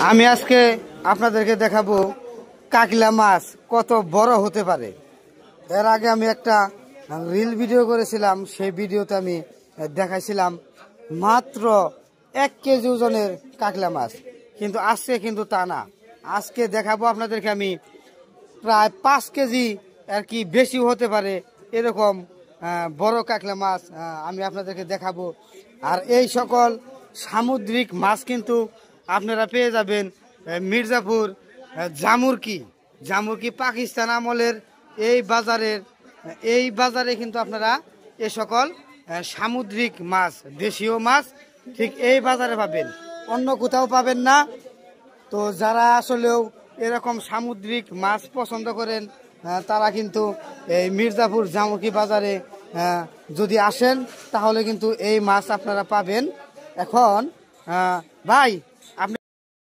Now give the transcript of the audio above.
আমি আজকে আপনাদেরকে দেখাবো কাকলা মাছ কত বড় হতে পারে। এর আগে আমি একটা রিল ভিডিও করেছিলাম, সেই ভিডিওতে আমি দেখাইছিলাম মাত্র 1 কেজি ওজনের কাকলা মাছ, কিন্তু আজকে কিন্তু তা না। আজকে দেখাবো আপনাদেরকে আমি প্রায় 5 কেজি আর কি বেশি হতে পারে এরকম বড় কাকলা মাছ আমি আপনাদেরকে দেখাবো। আর এই সকল সামুদ্রিক মাছ কিন্তু আপনারা পেয়ে যাবেন মির্জাপুর জামুরকি পাকিস্তান আমলের এই বাজারে কিন্তু আপনারা এ সকল সামুদ্রিক মাছ, দেশীয় মাছ ঠিক এই বাজারে পাবেন, অন্য কোথাও পাবেন না। তো যারা আসলেও এরকম সামুদ্রিক মাছ পছন্দ করেন তারা কিন্তু এই মির্জাপুর জামুরকি বাজারে যদি আসেন তাহলে কিন্তু এই মাছ আপনারা পাবেন। এখন ভাই